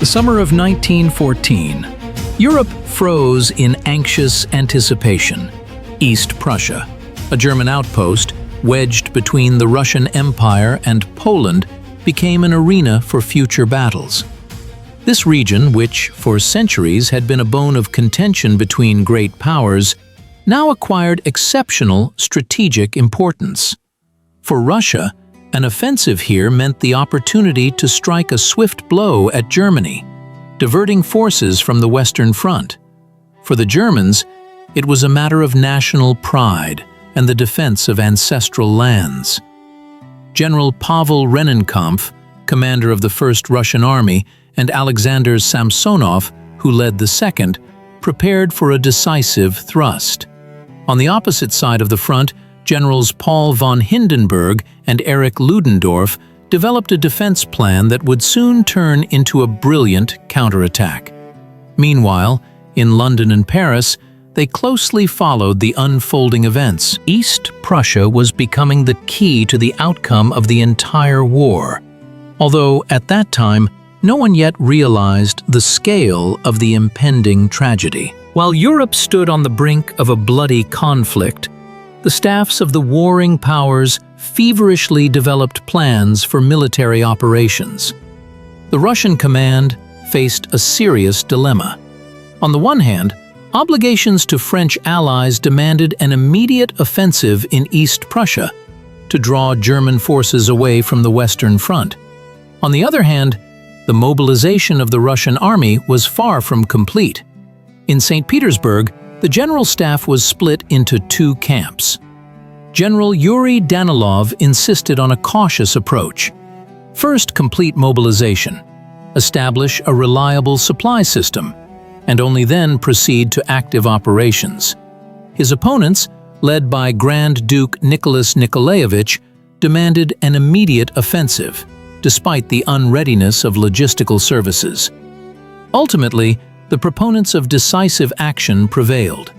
The summer of 1914. Europe froze in anxious anticipation. East Prussia, a German outpost wedged between the Russian Empire and Poland, became an arena for future battles. This region, which for centuries had been a bone of contention between great powers, now acquired exceptional strategic importance. For Russia, an offensive here meant the opportunity to strike a swift blow at Germany, diverting forces from the Western Front. For the Germans, it was a matter of national pride and the defense of ancestral lands. General Pavel Rennenkampf, commander of the First Russian Army, and Alexander Samsonov, who led the Second, prepared for a decisive thrust. On the opposite side of the front, Generals Paul von Hindenburg and Erich Ludendorff developed a defense plan that would soon turn into a brilliant counterattack. Meanwhile, in London and Paris, they closely followed the unfolding events. East Prussia was becoming the key to the outcome of the entire war, although at that time, no one yet realized the scale of the impending tragedy. While Europe stood on the brink of a bloody conflict, the staffs of the warring powers feverishly developed plans for military operations. The Russian command faced a serious dilemma. On the one hand, obligations to French allies demanded an immediate offensive in East Prussia to draw German forces away from the Western Front. On the other hand, the mobilization of the Russian army was far from complete. In St. Petersburg, the general staff was split into two camps. General Yuri Danilov insisted on a cautious approach. First, complete mobilization, establish a reliable supply system, and only then proceed to active operations. His opponents, led by Grand Duke Nicholas Nikolaevich, demanded an immediate offensive, despite the unreadiness of logistical services. Ultimately, the proponents of decisive action prevailed.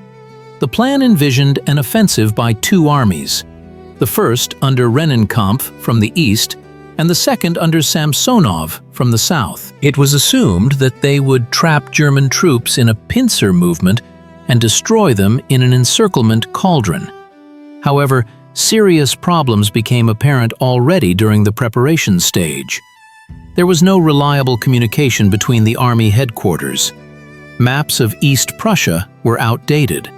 The plan envisioned an offensive by two armies, the first under Rennenkampf from the east, and the second under Samsonov from the south. It was assumed that they would trap German troops in a pincer movement and destroy them in an encirclement cauldron. However, serious problems became apparent already during the preparation stage. There was no reliable communication between the army headquarters. Maps of East Prussia were outdated.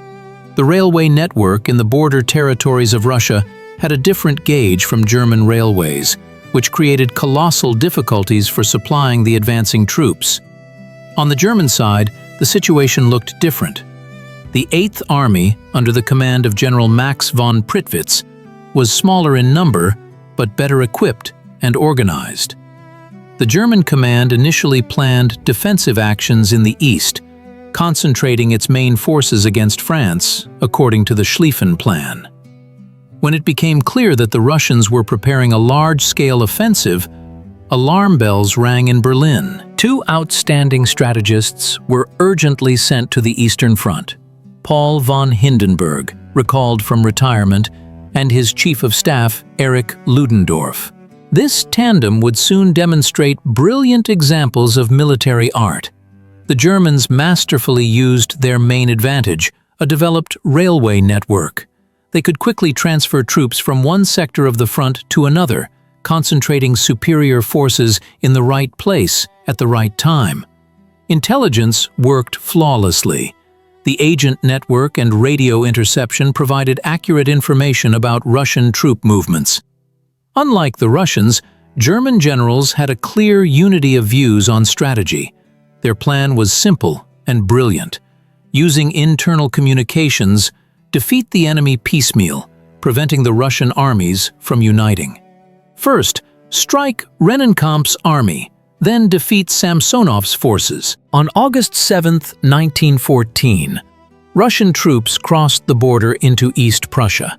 The railway network in the border territories of Russia had a different gauge from German railways, which created colossal difficulties for supplying the advancing troops. On the German side, the situation looked different. The 8th Army, under the command of General Max von Prittwitz, was smaller in number, but better equipped and organized. The German command initially planned defensive actions in the east, concentrating its main forces against France, according to the Schlieffen Plan. When it became clear that the Russians were preparing a large-scale offensive, alarm bells rang in Berlin. Two outstanding strategists were urgently sent to the Eastern Front: Paul von Hindenburg, recalled from retirement, and his chief of staff, Erich Ludendorff. This tandem would soon demonstrate brilliant examples of military art. The Germans masterfully used their main advantage, a developed railway network. They could quickly transfer troops from one sector of the front to another, concentrating superior forces in the right place at the right time. Intelligence worked flawlessly. The agent network and radio interception provided accurate information about Russian troop movements. Unlike the Russians, German generals had a clear unity of views on strategy. Their plan was simple and brilliant. Using internal communications, defeat the enemy piecemeal, preventing the Russian armies from uniting. First, strike Rennenkampf's army, then defeat Samsonov's forces. On August 7, 1914, Russian troops crossed the border into East Prussia.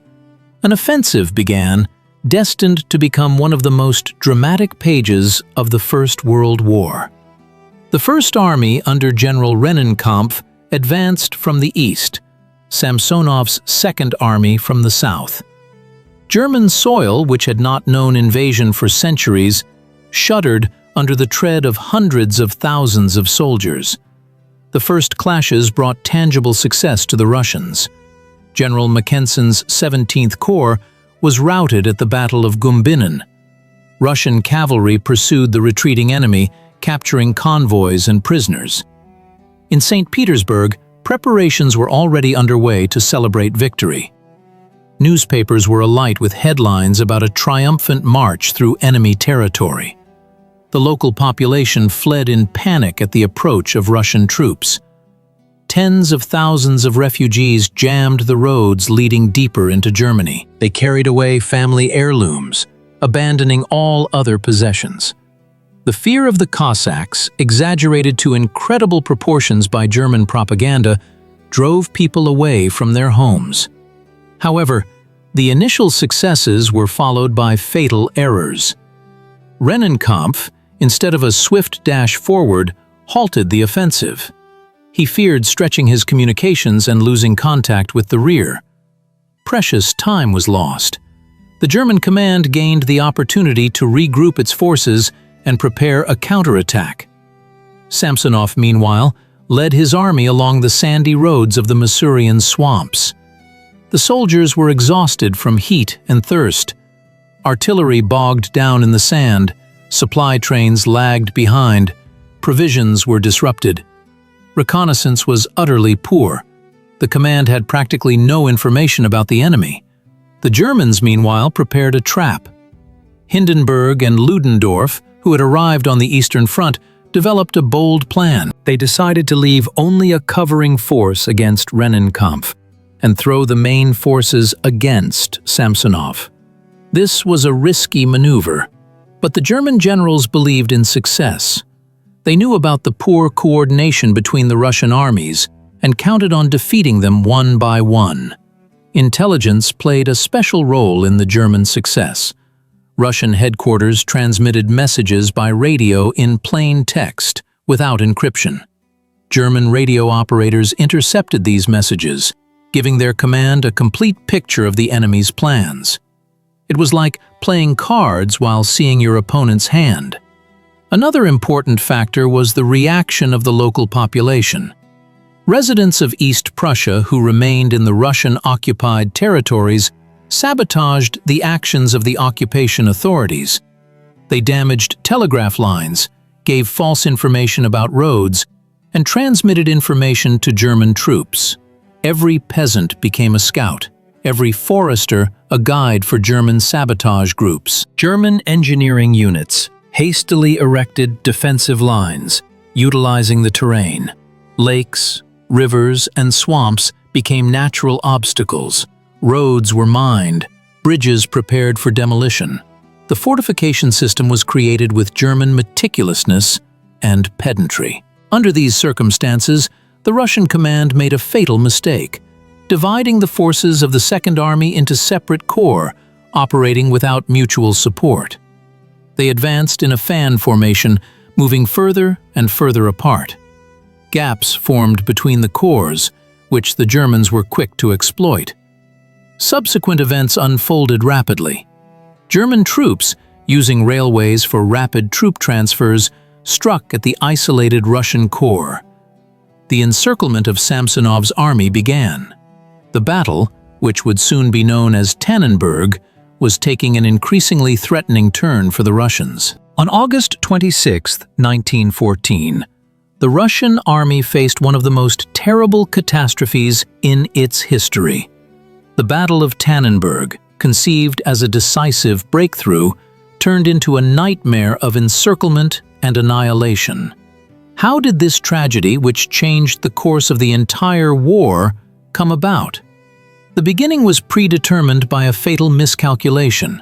An offensive began, destined to become one of the most dramatic pages of the First World War. The First Army under General Rennenkampf advanced from the east, Samsonov's Second Army from the south. German soil, which had not known invasion for centuries, shuddered under the tread of hundreds of thousands of soldiers. The first clashes brought tangible success to the Russians. General Mackenson's 17th Corps was routed at the Battle of Gumbinnen. Russian cavalry pursued the retreating enemy, capturing convoys and prisoners. In St. Petersburg, preparations were already underway to celebrate victory. Newspapers were alight with headlines about a triumphant march through enemy territory. The local population fled in panic at the approach of Russian troops. Tens of thousands of refugees jammed the roads leading deeper into Germany. They carried away family heirlooms, abandoning all other possessions. The fear of the Cossacks, exaggerated to incredible proportions by German propaganda, drove people away from their homes. However, the initial successes were followed by fatal errors. Rennenkampf, instead of a swift dash forward, halted the offensive. He feared stretching his communications and losing contact with the rear. Precious time was lost. The German command gained the opportunity to regroup its forces and prepare a counterattack. Samsonov, meanwhile, led his army along the sandy roads of the Masurian swamps. The soldiers were exhausted from heat and thirst. Artillery bogged down in the sand, supply trains lagged behind, provisions were disrupted. Reconnaissance was utterly poor. The command had practically no information about the enemy. The Germans, meanwhile, prepared a trap. Hindenburg and Ludendorff, who had arrived on the Eastern Front, developed a bold plan. They decided to leave only a covering force against Rennenkampf and throw the main forces against Samsonov. This was a risky maneuver, but the German generals believed in success. They knew about the poor coordination between the Russian armies and counted on defeating them one by one. Intelligence played a special role in the German success. Russian headquarters transmitted messages by radio in plain text, without encryption. German radio operators intercepted these messages, giving their command a complete picture of the enemy's plans. It was like playing cards while seeing your opponent's hand. Another important factor was the reaction of the local population. Residents of East Prussia who remained in the Russian-occupied territories sabotaged the actions of the occupation authorities. They damaged telegraph lines, gave false information about roads, and transmitted information to German troops. Every peasant became a scout, every forester a guide for German sabotage groups. German engineering units hastily erected defensive lines, utilizing the terrain. Lakes, rivers, and swamps became natural obstacles. Roads were mined, bridges prepared for demolition. The fortification system was created with German meticulousness and pedantry. Under these circumstances, the Russian command made a fatal mistake, dividing the forces of the Second Army into separate corps, operating without mutual support. They advanced in a fan formation, moving further and further apart. Gaps formed between the corps, which the Germans were quick to exploit. Subsequent events unfolded rapidly. German troops, using railways for rapid troop transfers, struck at the isolated Russian corps. The encirclement of Samsonov's army began. The battle, which would soon be known as Tannenberg, was taking an increasingly threatening turn for the Russians. On August 26, 1914, the Russian army faced one of the most terrible catastrophes in its history. The Battle of Tannenberg, conceived as a decisive breakthrough, turned into a nightmare of encirclement and annihilation. How did this tragedy, which changed the course of the entire war, come about? The beginning was predetermined by a fatal miscalculation,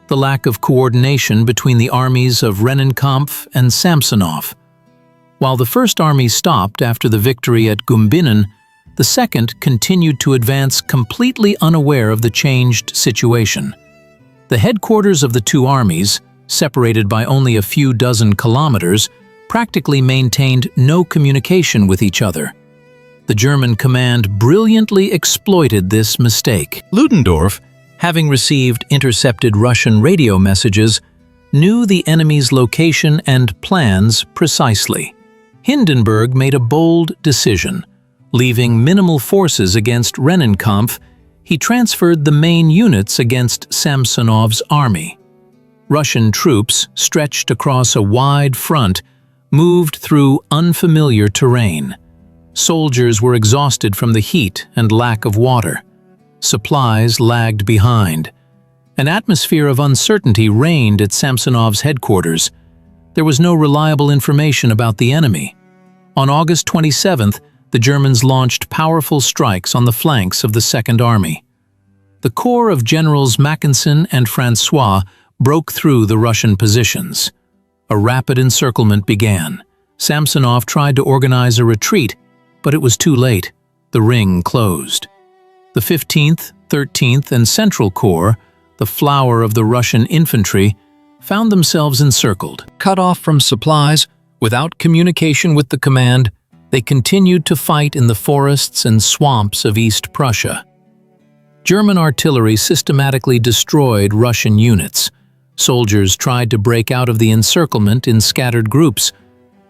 the lack of coordination between the armies of Rennenkampf and Samsonov. While the First Army stopped after the victory at Gumbinnen, the Second continued to advance completely unaware of the changed situation. The headquarters of the two armies, separated by only a few dozen kilometers, practically maintained no communication with each other. The German command brilliantly exploited this mistake. Ludendorff, having received intercepted Russian radio messages, knew the enemy's location and plans precisely. Hindenburg made a bold decision. Leaving minimal forces against Rennenkampf, he transferred the main units against Samsonov's army. Russian troops, stretched across a wide front, moved through unfamiliar terrain. Soldiers were exhausted from the heat and lack of water. Supplies lagged behind. An atmosphere of uncertainty reigned at Samsonov's headquarters. There was no reliable information about the enemy. On August 27th, the Germans launched powerful strikes on the flanks of the Second Army. The corps of Generals Mackensen and Francois broke through the Russian positions. A rapid encirclement began. Samsonov tried to organize a retreat, but it was too late. The ring closed. The 15th, 13th, and Central Corps, the flower of the Russian infantry, found themselves encircled. Cut off from supplies, without communication with the command, they continued to fight in the forests and swamps of East Prussia. German artillery systematically destroyed Russian units. Soldiers tried to break out of the encirclement in scattered groups,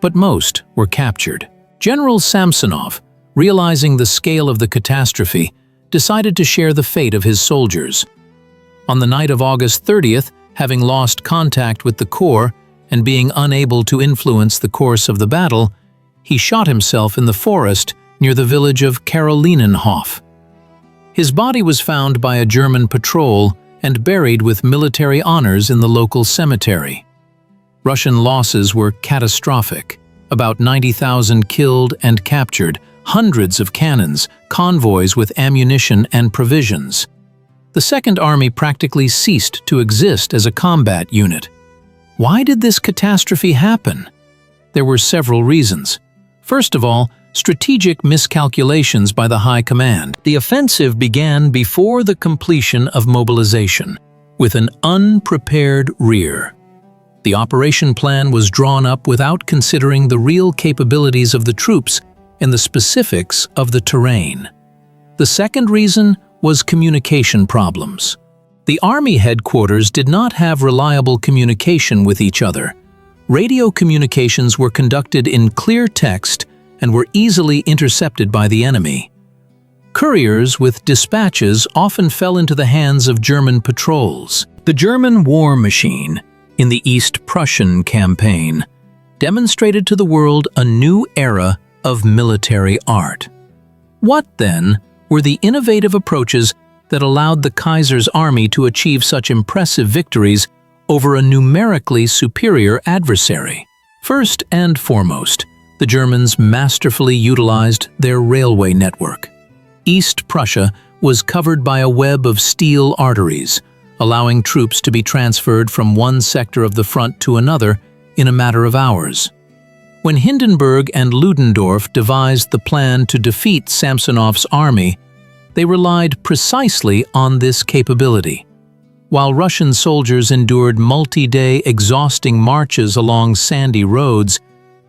but most were captured. General Samsonov, realizing the scale of the catastrophe, decided to share the fate of his soldiers. On the night of August 30th, having lost contact with the corps and being unable to influence the course of the battle, he shot himself in the forest near the village of Karolinenhof. His body was found by a German patrol and buried with military honors in the local cemetery. Russian losses were catastrophic. About 90,000 killed and captured, hundreds of cannons, convoys with ammunition and provisions. The Second Army practically ceased to exist as a combat unit. Why did this catastrophe happen? There were several reasons. First of all, strategic miscalculations by the High Command. The offensive began before the completion of mobilization, with an unprepared rear. The operation plan was drawn up without considering the real capabilities of the troops and the specifics of the terrain. The second reason was communication problems. The Army headquarters did not have reliable communication with each other. Radio communications were conducted in clear text and were easily intercepted by the enemy. Couriers with dispatches often fell into the hands of German patrols. The German war machine, in the East Prussian campaign, demonstrated to the world a new era of military art. What, then, were the innovative approaches that allowed the Kaiser's army to achieve such impressive victories over a numerically superior adversary? First and foremost, the Germans masterfully utilized their railway network. East Prussia was covered by a web of steel arteries, allowing troops to be transferred from one sector of the front to another in a matter of hours. When Hindenburg and Ludendorff devised the plan to defeat Samsonov's army, they relied precisely on this capability. While Russian soldiers endured multi-day exhausting marches along sandy roads,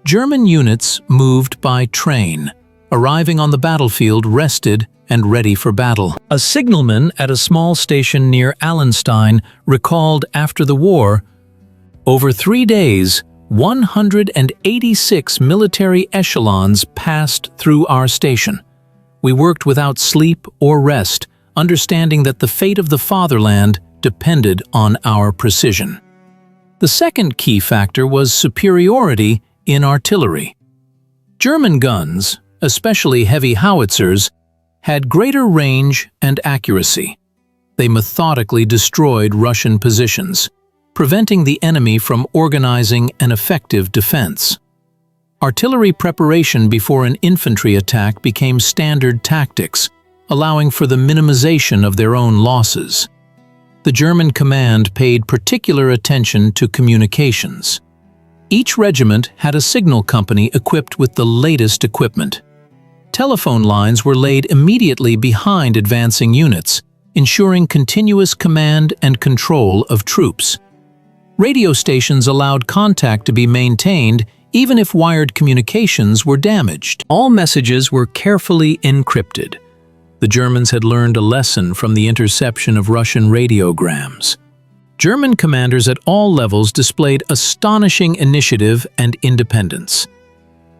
German units moved by train, arriving on the battlefield rested and ready for battle. A signalman at a small station near Allenstein recalled after the war, "Over 3 days, 186 military echelons passed through our station. We worked without sleep or rest, understanding that the fate of the fatherland depended on our precision." The second key factor was superiority in artillery. German guns, especially heavy howitzers, had greater range and accuracy. They methodically destroyed Russian positions, preventing the enemy from organizing an effective defense. Artillery preparation before an infantry attack became standard tactics, allowing for the minimization of their own losses. The German command paid particular attention to communications. Each regiment had a signal company equipped with the latest equipment. Telephone lines were laid immediately behind advancing units, ensuring continuous command and control of troops. Radio stations allowed contact to be maintained even if wired communications were damaged. All messages were carefully encrypted. The Germans had learned a lesson from the interception of Russian radiograms. German commanders at all levels displayed astonishing initiative and independence.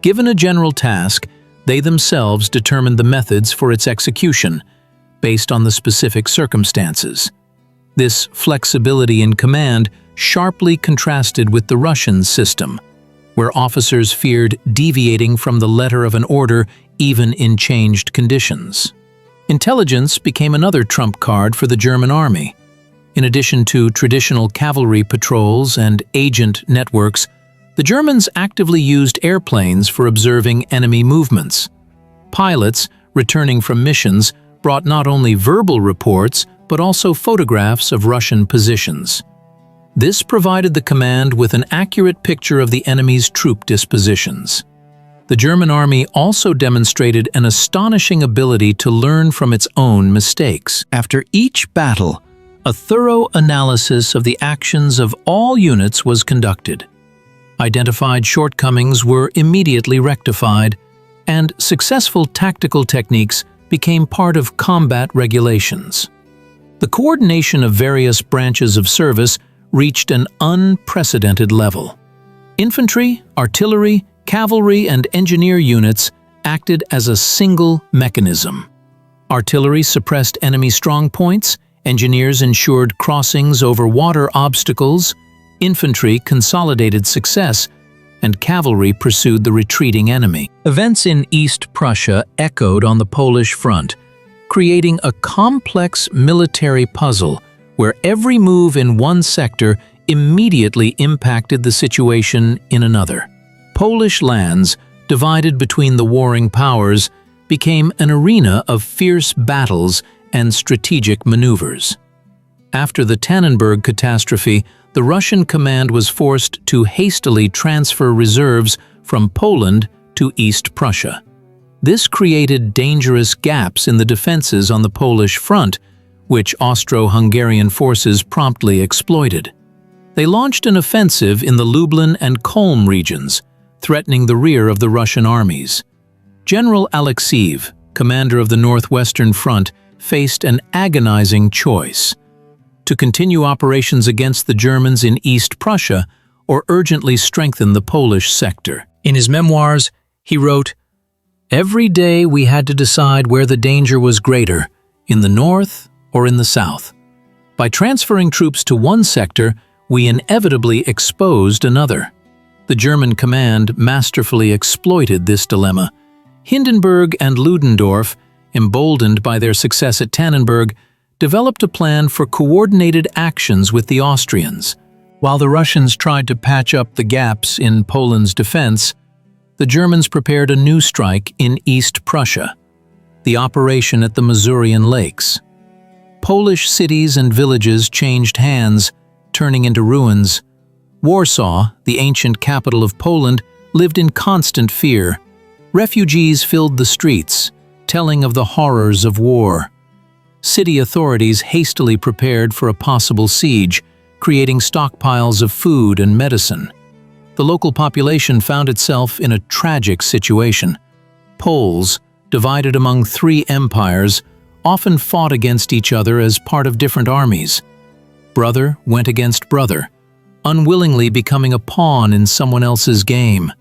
Given a general task, they themselves determined the methods for its execution, based on the specific circumstances. This flexibility in command sharply contrasted with the Russian system, where officers feared deviating from the letter of an order even in changed conditions. Intelligence became another trump card for the German army. In addition to traditional cavalry patrols and agent networks, the Germans actively used airplanes for observing enemy movements. Pilots, returning from missions, brought not only verbal reports but also photographs of Russian positions. This provided the command with an accurate picture of the enemy's troop dispositions. The German army also demonstrated an astonishing ability to learn from its own mistakes. After each battle, a thorough analysis of the actions of all units was conducted. Identified shortcomings were immediately rectified, and successful tactical techniques became part of combat regulations. The coordination of various branches of service reached an unprecedented level. Infantry, artillery, cavalry, and engineer units acted as a single mechanism. Artillery suppressed enemy strong points, engineers ensured crossings over water obstacles, infantry consolidated success, and cavalry pursued the retreating enemy. Events in East Prussia echoed on the Polish front, creating a complex military puzzle where every move in one sector immediately impacted the situation in another. Polish lands, divided between the warring powers, became an arena of fierce battles and strategic maneuvers. After the Tannenberg catastrophe, the Russian command was forced to hastily transfer reserves from Poland to East Prussia. This created dangerous gaps in the defenses on the Polish front, which Austro-Hungarian forces promptly exploited. They launched an offensive in the Lublin and Kulm regions, threatening the rear of the Russian armies. General Alexeyev, commander of the Northwestern Front, faced an agonizing choice: to continue operations against the Germans in East Prussia or urgently strengthen the Polish sector. In his memoirs, he wrote, "Every day we had to decide where the danger was greater, in the north or in the south. By transferring troops to one sector, we inevitably exposed another." The German command masterfully exploited this dilemma. Hindenburg and Ludendorff, emboldened by their success at Tannenberg, developed a plan for coordinated actions with the Austrians. While the Russians tried to patch up the gaps in Poland's defense, the Germans prepared a new strike in East Prussia, the operation at the Masurian Lakes. Polish cities and villages changed hands, turning into ruins. Warsaw, the ancient capital of Poland, lived in constant fear. Refugees filled the streets, telling of the horrors of war. City authorities hastily prepared for a possible siege, creating stockpiles of food and medicine. The local population found itself in a tragic situation. Poles, divided among three empires, often fought against each other as part of different armies. Brother went against brother, unwillingly becoming a pawn in someone else's game.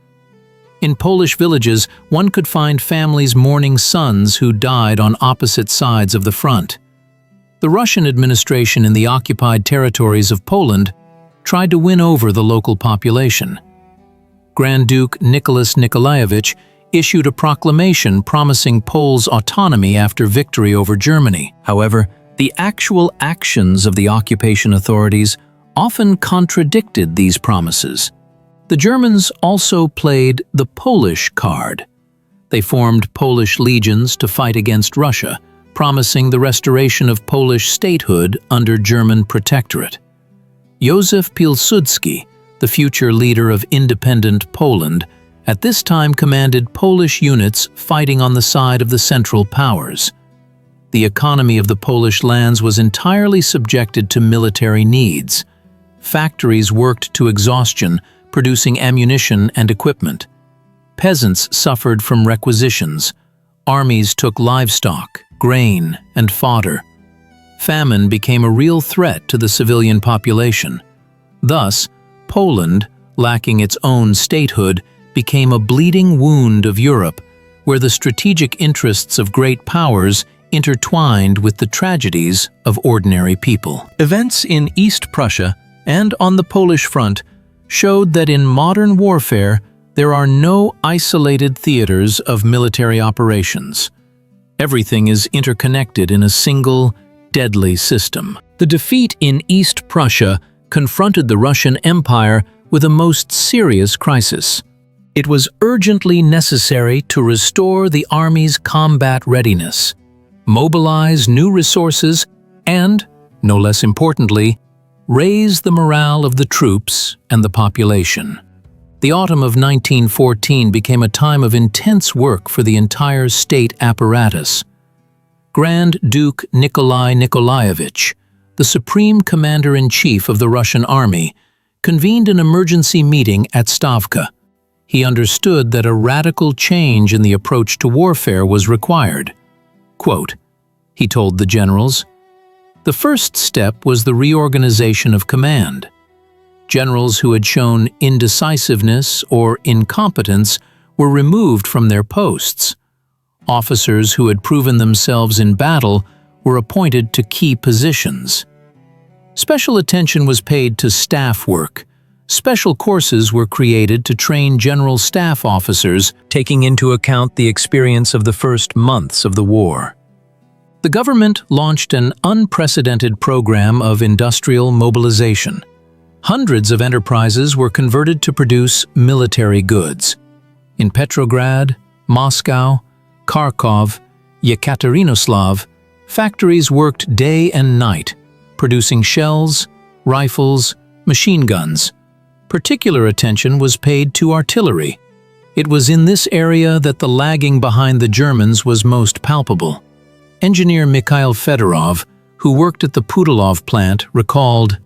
In Polish villages, one could find families mourning sons who died on opposite sides of the front. The Russian administration in the occupied territories of Poland tried to win over the local population. Grand Duke Nicholas Nikolaevich issued a proclamation promising Poles autonomy after victory over Germany. However, the actual actions of the occupation authorities often contradicted these promises. The Germans also played the Polish card. They formed Polish legions to fight against Russia, promising the restoration of Polish statehood under German protectorate. Józef Piłsudski, the future leader of independent Poland, at this time commanded Polish units fighting on the side of the Central Powers. The economy of the Polish lands was entirely subjected to military needs. Factories worked to exhaustion, producing ammunition and equipment. Peasants suffered from requisitions. Armies took livestock, grain, and fodder. famine became a real threat to the civilian population. Thus, Poland, lacking its own statehood, became a bleeding wound of Europe, where the strategic interests of great powers intertwined with the tragedies of ordinary people. Events in East Prussia and on the Polish front showed that in modern warfare there are no isolated theaters of military operations. Everything is interconnected in a single, deadly system. The defeat in East Prussia confronted the Russian Empire with a most serious crisis. It was urgently necessary to restore the army's combat readiness, mobilize new resources, and, no less importantly, raise the morale of the troops and the population. The autumn of 1914 became a time of intense work for the entire state apparatus. Grand Duke Nikolai Nikolaevich, the supreme commander-in-chief of the Russian army, convened an emergency meeting at Stavka. He understood that a radical change in the approach to warfare was required. Quote, he told the generals, "The first step was the reorganization of command. Generals who had shown indecisiveness or incompetence were removed from their posts. Officers who had proven themselves in battle were appointed to key positions. Special attention was paid to staff work. Special courses were created to train general staff officers, taking into account the experience of the first months of the war. The government launched an unprecedented program of industrial mobilization. Hundreds of enterprises were converted to produce military goods. In Petrograd, Moscow, Kharkov, Yekaterinoslav, factories worked day and night, producing shells, rifles, machine guns. Particular attention was paid to artillery. It was in this area that the lagging behind the Germans was most palpable. Engineer Mikhail Fedorov, who worked at the Pudilov plant, recalled,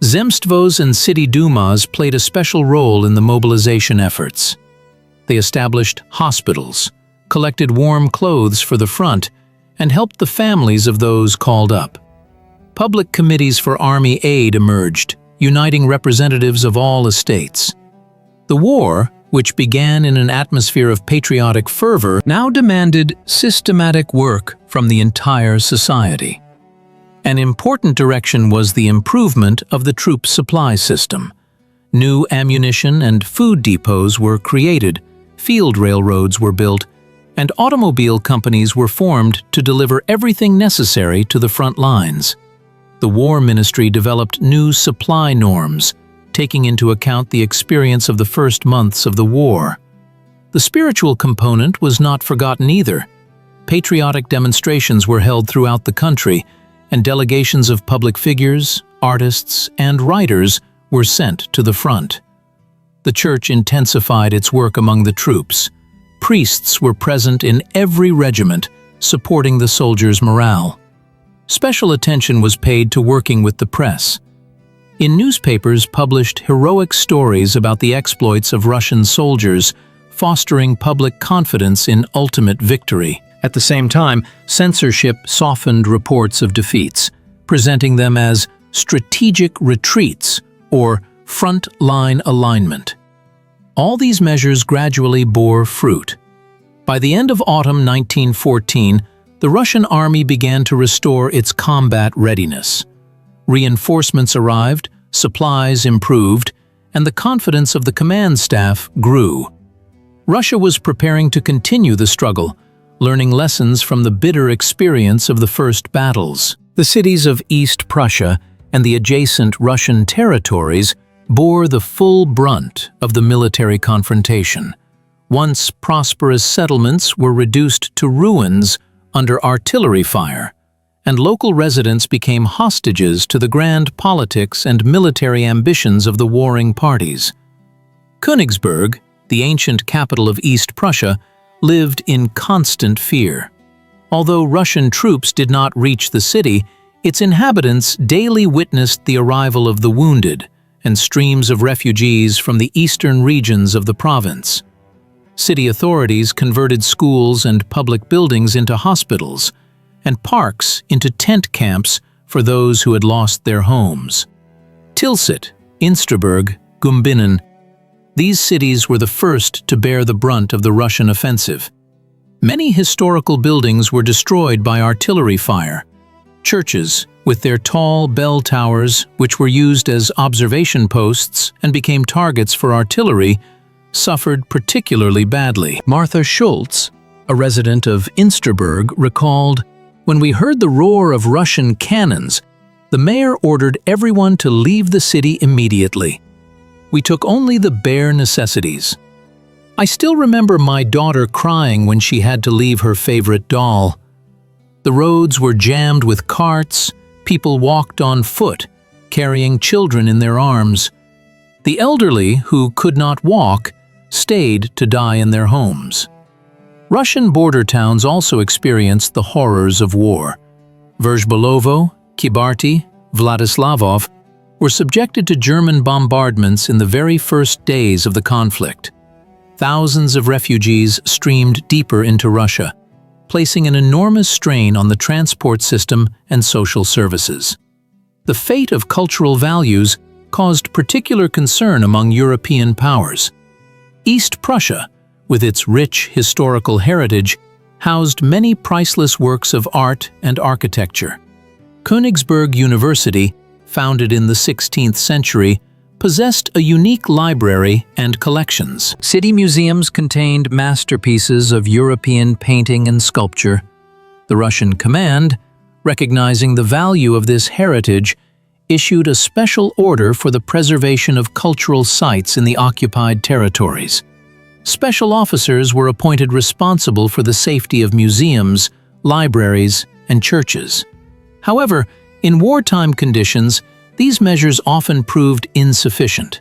"Zemstvos and city dumas played a special role in the mobilization efforts. They established hospitals, collected warm clothes for the front, and helped the families of those called up. Public committees for army aid emerged, uniting representatives of all estates. The war, which began in an atmosphere of patriotic fervor, now demanded systematic work from the entire society. An important direction was the improvement of the troop supply system. New ammunition and food depots were created, field railroads were built, and automobile companies were formed to deliver everything necessary to the front lines. The War Ministry developed new supply norms, taking into account the experience of the first months of the war. The spiritual component was not forgotten either. Patriotic demonstrations were held throughout the country, and delegations of public figures, artists, and writers were sent to the front. The church intensified its work among the troops. Priests were present in every regiment, supporting the soldiers' morale. Special attention was paid to working with the press. In newspapers published heroic stories about the exploits of Russian soldiers, fostering public confidence in ultimate victory. At the same time, censorship softened reports of defeats, presenting them as strategic retreats or front-line alignment. All these measures gradually bore fruit. By the end of autumn 1914, the Russian army began to restore its combat readiness. Reinforcements arrived, supplies improved, and the confidence of the command staff grew. Russia was preparing to continue the struggle, learning lessons from the bitter experience of the first battles. The cities of East Prussia and the adjacent Russian territories bore the full brunt of the military confrontation. Once prosperous settlements were reduced to ruins under artillery fire, and local residents became hostages to the grand politics and military ambitions of the warring parties. Königsberg, the ancient capital of East Prussia, lived in constant fear. Although Russian troops did not reach the city, its inhabitants daily witnessed the arrival of the wounded and streams of refugees from the eastern regions of the province. City authorities converted schools and public buildings into hospitals, and parks into tent camps for those who had lost their homes. Tilsit, Insterburg, Gumbinnen. These cities were the first to bear the brunt of the Russian offensive. Many historical buildings were destroyed by artillery fire. Churches, with their tall bell towers, which were used as observation posts and became targets for artillery, suffered particularly badly. Martha Schultz, a resident of Insterburg, recalled, "When we heard the roar of Russian cannons, the mayor ordered everyone to leave the city immediately. We took only the bare necessities. I still remember my daughter crying when she had to leave her favorite doll. The roads were jammed with carts, people walked on foot, carrying children in their arms. The elderly, who could not walk, stayed to die in their homes." Russian border towns also experienced the horrors of war. Verzbolovo, Kibarty, Vladislavov were subjected to German bombardments in the very first days of the conflict. Thousands of refugees streamed deeper into Russia, placing an enormous strain on the transport system and social services. The fate of cultural values caused particular concern among European powers. East Prussia, with its rich historical heritage, housed many priceless works of art and architecture. Königsberg University, founded in the 16th century, possessed a unique library and collections. City museums contained masterpieces of European painting and sculpture. The Russian command, recognizing the value of this heritage, issued a special order for the preservation of cultural sites in the occupied territories. Special officers were appointed responsible for the safety of museums, libraries, and churches. However, in wartime conditions, these measures often proved insufficient.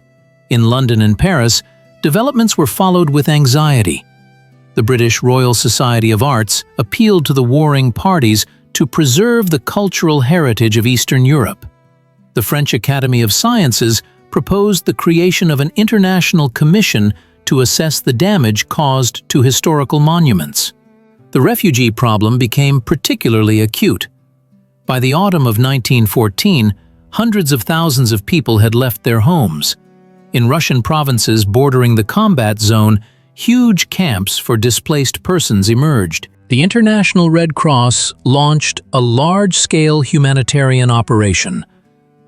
In London and Paris, developments were followed with anxiety. The British Royal Society of Arts appealed to the warring parties to preserve the cultural heritage of Eastern Europe. The French Academy of Sciences proposed the creation of an international commission to assess the damage caused to historical monuments. The refugee problem became particularly acute. By the autumn of 1914, hundreds of thousands of people had left their homes. In Russian provinces bordering the combat zone, huge camps for displaced persons emerged. The International Red Cross launched a large-scale humanitarian operation,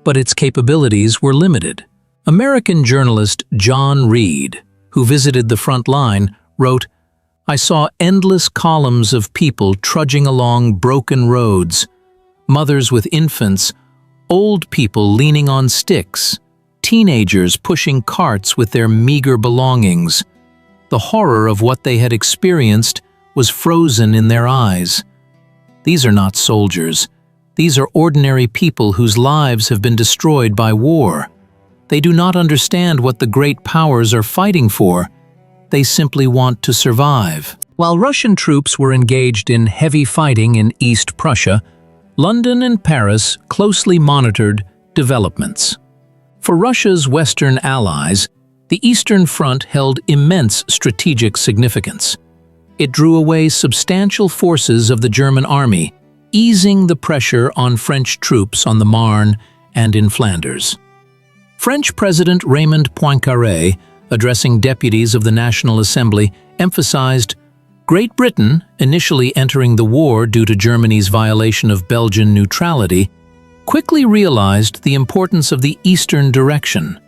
but its capabilities were limited. American journalist John Reed, who visited the front line, wrote, "I saw endless columns of people trudging along broken roads, mothers with infants, old people leaning on sticks, teenagers pushing carts with their meager belongings. The horror of what they had experienced was frozen in their eyes. These are not soldiers. These are ordinary people whose lives have been destroyed by war. They do not understand what the great powers are fighting for. They simply want to survive." While Russian troops were engaged in heavy fighting in East Prussia, London and Paris closely monitored developments. For Russia's Western allies, the Eastern Front held immense strategic significance. It drew away substantial forces of the German army, easing the pressure on French troops on the Marne and in Flanders. French President Raymond Poincaré, addressing deputies of the National Assembly, emphasized, "Great Britain, initially entering the war due to Germany's violation of Belgian neutrality, quickly realized the importance of the eastern direction."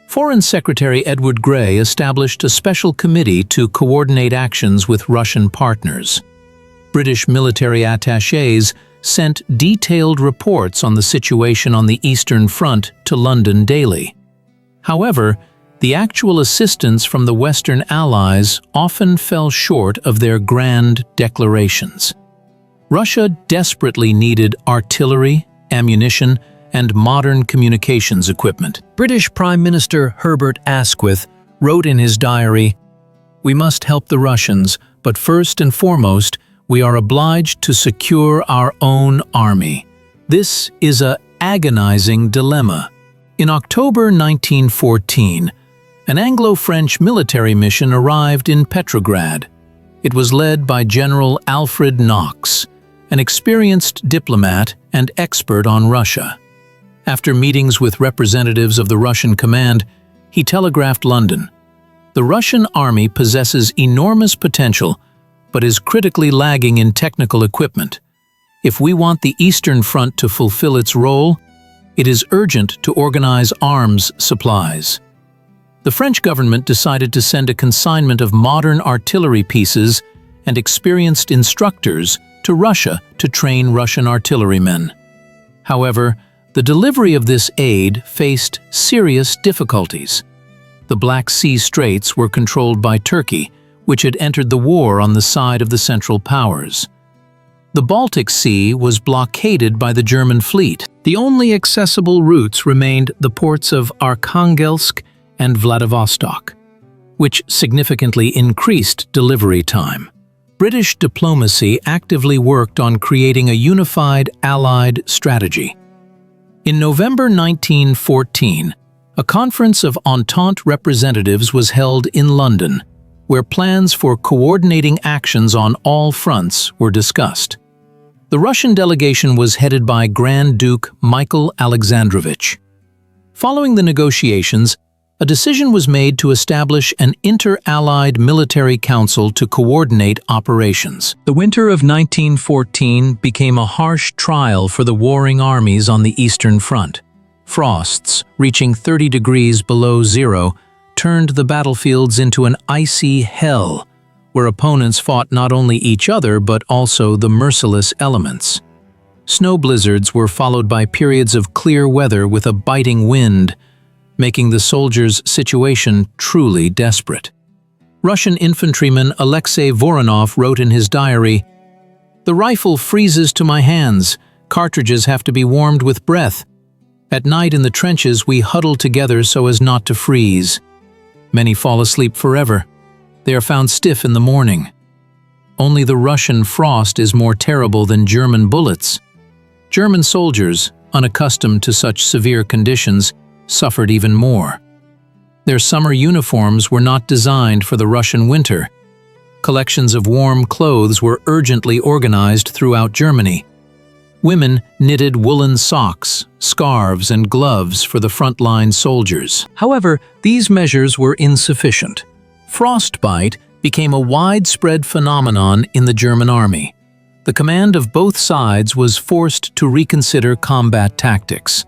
Foreign Secretary Edward Grey established a special committee to coordinate actions with Russian partners. British military attachés sent detailed reports on the situation on the Eastern Front to London daily. However, the actual assistance from the Western Allies often fell short of their grand declarations. Russia desperately needed artillery, ammunition, and modern communications equipment. British Prime Minister Herbert Asquith wrote in his diary, "We must help the Russians, but first and foremost, we are obliged to secure our own army. This is an agonizing dilemma." In October 1914, an Anglo-French military mission arrived in Petrograd. It was led by General Alfred Knox, an experienced diplomat and expert on Russia. After meetings with representatives of the Russian command, he telegraphed London, "The Russian army possesses enormous potential, but is critically lagging in technical equipment. If we want the Eastern Front to fulfill its role, it is urgent to organize arms supplies." The French government decided to send a consignment of modern artillery pieces and experienced instructors to Russia to train Russian artillerymen. However, the delivery of this aid faced serious difficulties. The Black Sea Straits were controlled by Turkey, which had entered the war on the side of the Central Powers. The Baltic Sea was blockaded by the German fleet. The only accessible routes remained the ports of Arkhangelsk and Vladivostok, which significantly increased delivery time. British diplomacy actively worked on creating a unified Allied strategy. In November 1914, a conference of Entente representatives was held in London, where plans for coordinating actions on all fronts were discussed. The Russian delegation was headed by Grand Duke Michael Alexandrovich. Following the negotiations, a decision was made to establish an inter-Allied military council to coordinate operations. The winter of 1914 became a harsh trial for the warring armies on the Eastern Front. Frosts, reaching 30 degrees below zero, turned the battlefields into an icy hell, where opponents fought not only each other but also the merciless elements. Snow blizzards were followed by periods of clear weather with a biting wind, making the soldiers' situation truly desperate. Russian infantryman Alexei Voronov wrote in his diary, "The rifle freezes to my hands, cartridges have to be warmed with breath. At night in the trenches we huddle together so as not to freeze. Many fall asleep forever. They are found stiff in the morning. Only the Russian frost is more terrible than German bullets." German soldiers, unaccustomed to such severe conditions, suffered even more. Their summer uniforms were not designed for the Russian winter. Collections of warm clothes were urgently organized throughout Germany. Women knitted woolen socks, scarves, and gloves for the frontline soldiers. However, these measures were insufficient. Frostbite became a widespread phenomenon in the German army. The command of both sides was forced to reconsider combat tactics.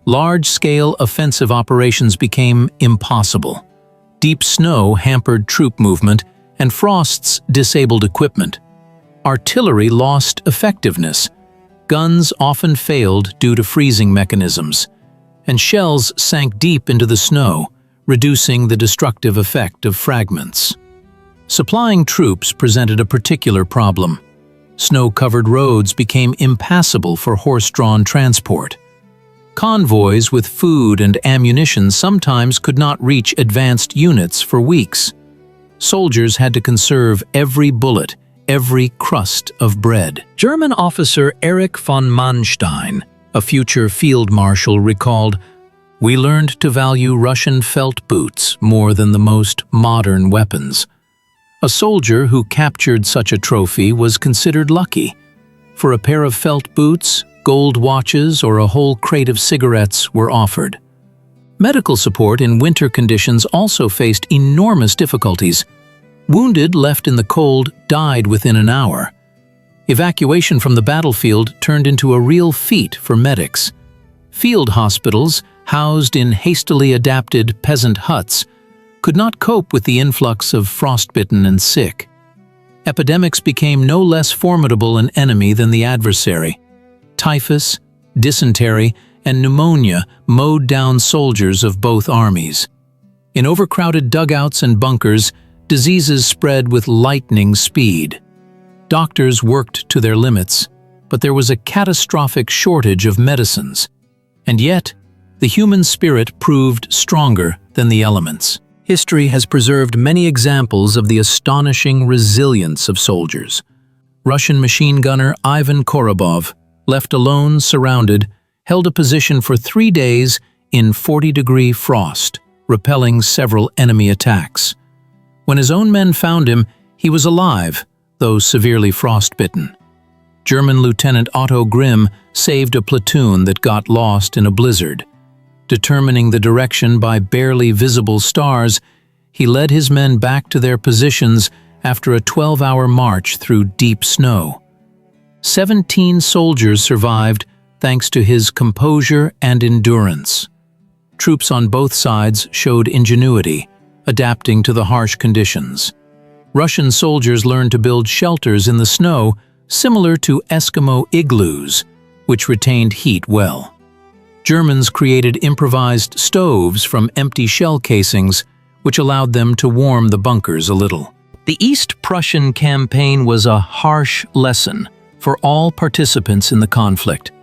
Large-scale offensive operations became impossible. Deep snow hampered troop movement, and frosts disabled equipment. Artillery lost effectiveness. Guns often failed due to freezing mechanisms, and shells sank deep into the snow, reducing the destructive effect of fragments. Supplying troops presented a particular problem. Snow-covered roads became impassable for horse-drawn transport. Convoys with food and ammunition sometimes could not reach advanced units for weeks. Soldiers had to conserve every bullet, every crust of bread. German officer Erich von Manstein, a future field marshal, recalled, "We learned to value Russian felt boots more than the most modern weapons." A soldier who captured such a trophy was considered lucky. For a pair of felt boots, gold watches, or a whole crate of cigarettes were offered. Medical support in winter conditions also faced enormous difficulties. Wounded left in the cold died within an hour. Evacuation from the battlefield turned into a real feat for medics. Field hospitals, housed in hastily adapted peasant huts, could not cope with the influx of frostbitten and sick. Epidemics became no less formidable an enemy than the adversary. Typhus, dysentery, and pneumonia mowed down soldiers of both armies. In overcrowded dugouts and bunkers, diseases spread with lightning speed. Doctors worked to their limits, but there was a catastrophic shortage of medicines. And yet, the human spirit proved stronger than the elements. History has preserved many examples of the astonishing resilience of soldiers. Russian machine gunner Ivan Korobov, left alone, surrounded, held a position for 3 days in 40-degree frost, repelling several enemy attacks. When his own men found him, he was alive, though severely frostbitten. German Lieutenant Otto Grimm saved a platoon that got lost in a blizzard. Determining the direction by barely visible stars, he led his men back to their positions after a 12-hour march through deep snow. 17 soldiers survived thanks to his composure and endurance. Troops on both sides showed ingenuity, adapting to the harsh conditions. Russian soldiers learned to build shelters in the snow similar to Eskimo igloos, which retained heat well. Germans created improvised stoves from empty shell casings, which allowed them to warm the bunkers a little. The East Prussian campaign was a harsh lesson for all participants in the conflict.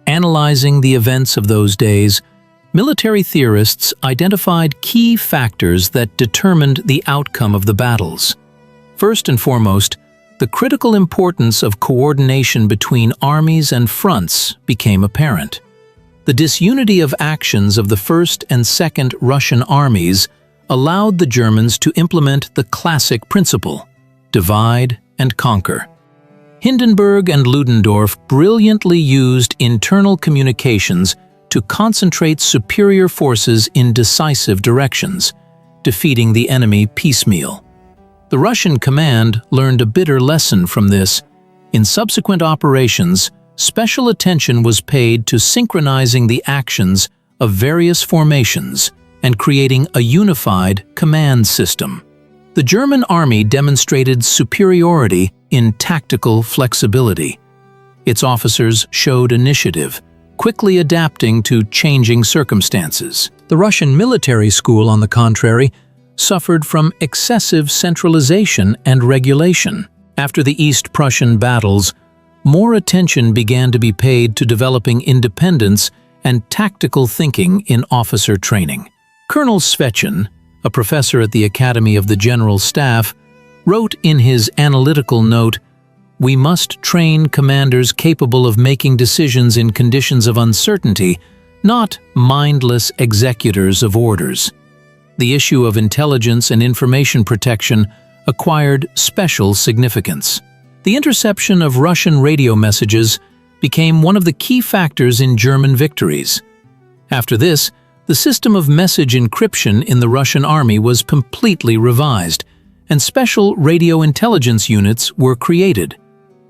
Analyzing the events of those days, military theorists identified key factors that determined the outcome of the battles. First and foremost, the critical importance of coordination between armies and fronts became apparent. The disunity of actions of the First and Second Russian armies allowed the Germans to implement the classic principle: divide and conquer. Hindenburg and Ludendorff brilliantly used internal communications to concentrate superior forces in decisive directions, defeating the enemy piecemeal. The Russian command learned a bitter lesson from this. In subsequent operations, special attention was paid to synchronizing the actions of various formations and creating a unified command system. The German army demonstrated superiority in tactical flexibility. Its officers showed initiative, quickly adapting to changing circumstances. The Russian military school, on the contrary, suffered from excessive centralization and regulation. After the East Prussian battles, more attention began to be paid to developing independence and tactical thinking in officer training. Colonel Svechin, a professor at the Academy of the General Staff, wrote in his analytical note, "We must train commanders capable of making decisions in conditions of uncertainty, not mindless executors of orders." The issue of intelligence and information protection acquired special significance. The interception of Russian radio messages became one of the key factors in German victories. After this, the system of message encryption in the Russian army was completely revised, and special radio intelligence units were created.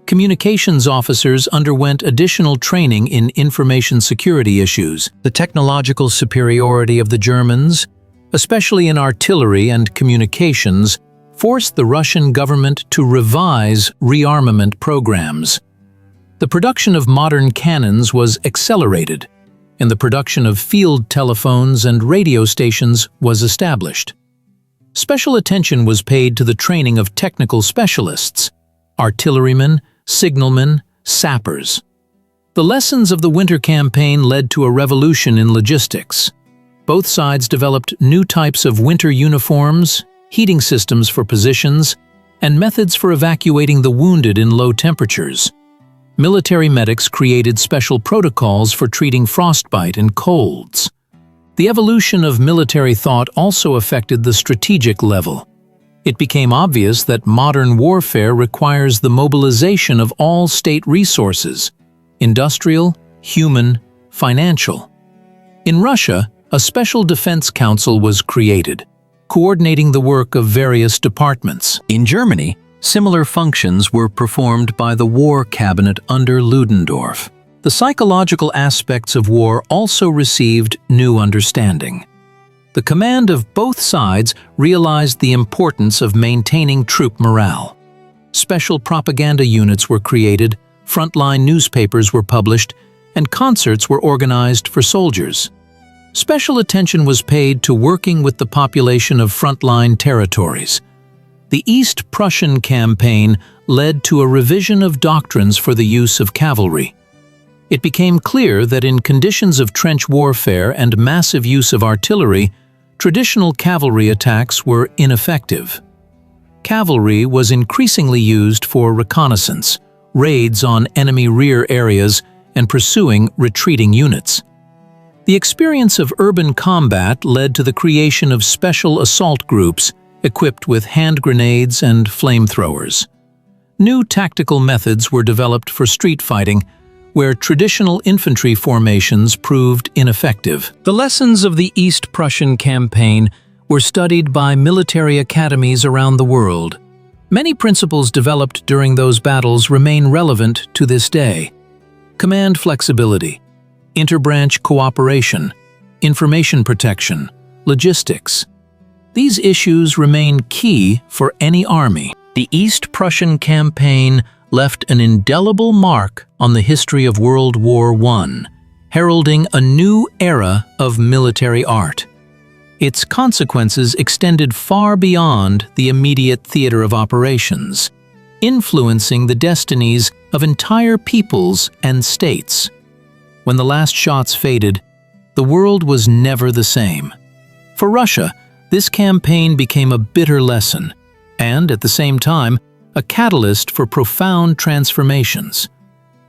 Communications officers underwent additional training in information security issues. The technological superiority of the Germans, especially in artillery and communications, forced the Russian government to revise rearmament programs. The production of modern cannons was accelerated, and the production of field telephones and radio stations was established. Special attention was paid to the training of technical specialists, artillerymen, signalmen, sappers. The lessons of the winter campaign led to a revolution in logistics. Both sides developed new types of winter uniforms, heating systems for positions, and methods for evacuating the wounded in low temperatures. Military medics created special protocols for treating frostbite and colds. The evolution of military thought also affected the strategic level. It became obvious that modern warfare requires the mobilization of all state resources: industrial, human, financial. In Russia, a special defense council was created, coordinating the work of various departments. In Germany, similar functions were performed by the War Cabinet under Ludendorff. The psychological aspects of war also received new understanding. The command of both sides realized the importance of maintaining troop morale. Special propaganda units were created, frontline newspapers were published, and concerts were organized for soldiers. Special attention was paid to working with the population of frontline territories. The East Prussian campaign led to a revision of doctrines for the use of cavalry. It became clear that in conditions of trench warfare and massive use of artillery, traditional cavalry attacks were ineffective. Cavalry was increasingly used for reconnaissance, raids on enemy rear areas, and pursuing retreating units. The experience of urban combat led to the creation of special assault groups equipped with hand grenades and flamethrowers. new tactical methods were developed for street fighting, where traditional infantry formations proved ineffective. The lessons of the East Prussian campaign were studied by military academies around the world. Many principles developed during those battles remain relevant to this day. Command flexibility, interbranch cooperation, information protection, logistics. These issues remain key for any army. The East Prussian campaign left an indelible mark on the history of World War I, heralding a new era of military art. Its consequences extended far beyond the immediate theater of operations, influencing the destinies of entire peoples and states. When the last shots faded, the world was never the same. For Russia, this campaign became a bitter lesson, and at the same time, a catalyst for profound transformations.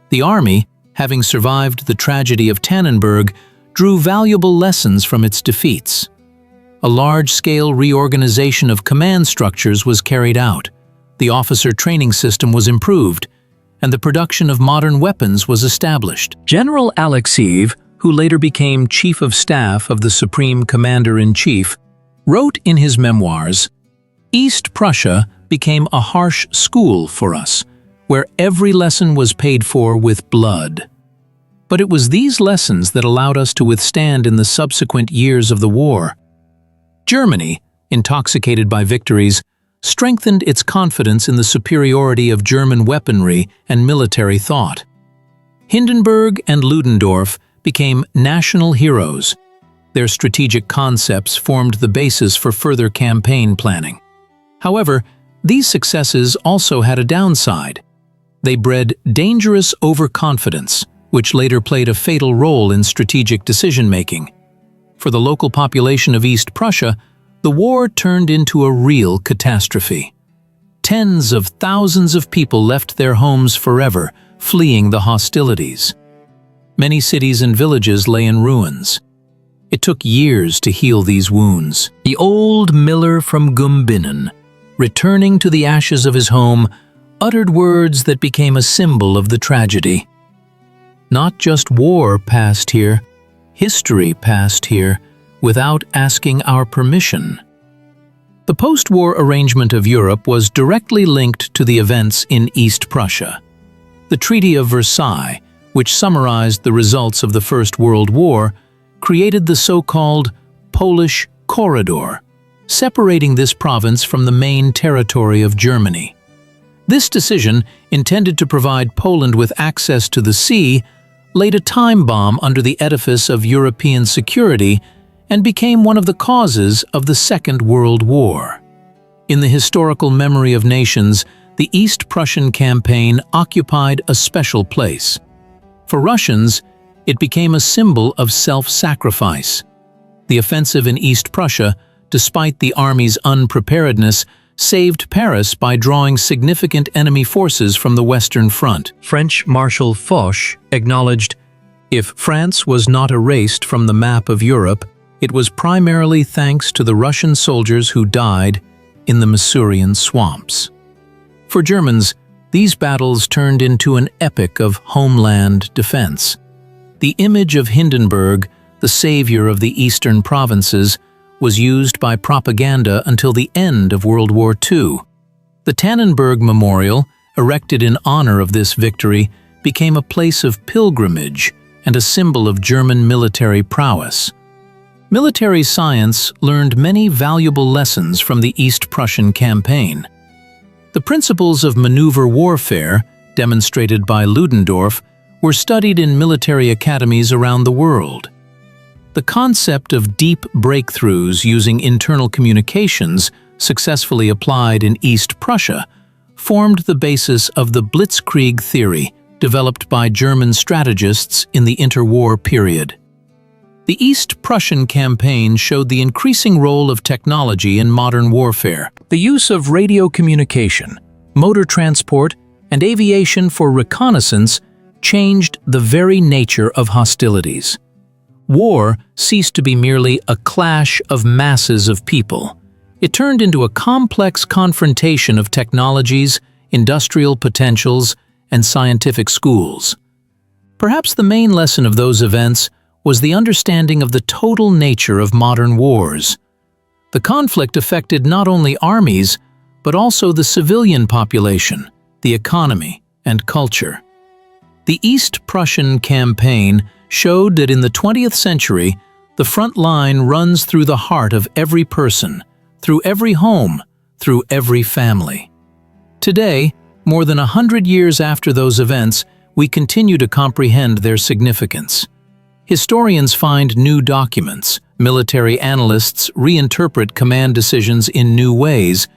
The army, having survived the tragedy of Tannenberg, drew valuable lessons from its defeats. A large-scale reorganization of command structures was carried out, the officer training system was improved, and the production of modern weapons was established. General Alexeyev, who later became Chief of Staff of the Supreme Commander-in-Chief, wrote in his memoirs, "East Prussia became a harsh school for us, where every lesson was paid for with blood. But it was these lessons that allowed us to withstand in the subsequent years of the war." Germany, intoxicated by victories, strengthened its confidence in the superiority of German weaponry and military thought. Hindenburg and Ludendorff became national heroes. Their strategic concepts formed the basis for further campaign planning. However, these successes also had a downside. They bred dangerous overconfidence, which later played a fatal role in strategic decision-making. For the local population of East Prussia, the war turned into a real catastrophe. Tens of thousands of people left their homes forever, fleeing the hostilities. Many cities and villages lay in ruins. It took years to heal these wounds. The old miller from Gumbinnen, returning to the ashes of his home, uttered words that became a symbol of the tragedy. Not just war passed here, history passed here, without asking our permission. The post-war arrangement of Europe was directly linked to the events in East Prussia. The Treaty of Versailles, which summarized the results of the First World War, created the so-called Polish Corridor, separating this province from the main territory of Germany. This decision, intended to provide Poland with access to the sea, laid a time bomb under the edifice of European security and became one of the causes of the Second World War. In the historical memory of nations, the East Prussian campaign occupied a special place. For Russians, it became a symbol of self-sacrifice. The offensive in East Prussia, despite the army's unpreparedness, saved Paris by drawing significant enemy forces from the Western Front. French Marshal Foch acknowledged, "If France was not erased from the map of Europe, it was primarily thanks to the Russian soldiers who died in the Masurian swamps." For Germans, these battles turned into an epic of homeland defense. The image of Hindenburg, the savior of the eastern provinces, was used by propaganda until the end of World War II. The Tannenberg Memorial, erected in honor of this victory, became a place of pilgrimage and a symbol of German military prowess. Military science learned many valuable lessons from the East Prussian campaign. The principles of maneuver warfare, demonstrated by Ludendorff, were studied in military academies around the world. The concept of deep breakthroughs using internal communications, successfully applied in East Prussia, formed the basis of the Blitzkrieg theory developed by German strategists in the interwar period. The East Prussian campaign showed the increasing role of technology in modern warfare. The use of radio communication, motor transport, and aviation for reconnaissance changed the very nature of hostilities. War ceased to be merely a clash of masses of people. It turned into a complex confrontation of technologies, industrial potentials, and scientific schools. Perhaps the main lesson of those events was the understanding of the total nature of modern wars. The conflict affected not only armies, but also the civilian population, the economy, and culture. The East Prussian campaign showed that in the 20th century, the front line runs through the heart of every person, through every home, through every family. Today, more than 100 years after those events, we continue to comprehend their significance. Historians find new documents, military analysts reinterpret command decisions in new ways,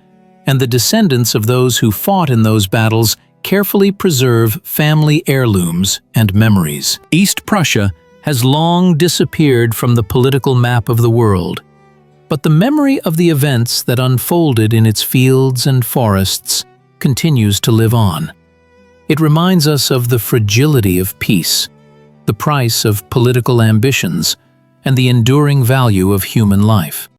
and the descendants of those who fought in those battles carefully preserve family heirlooms and memories. East Prussia has long disappeared from the political map of the world, but the memory of the events that unfolded in its fields and forests continues to live on. It reminds us of the fragility of peace, the price of political ambitions, and the enduring value of human life.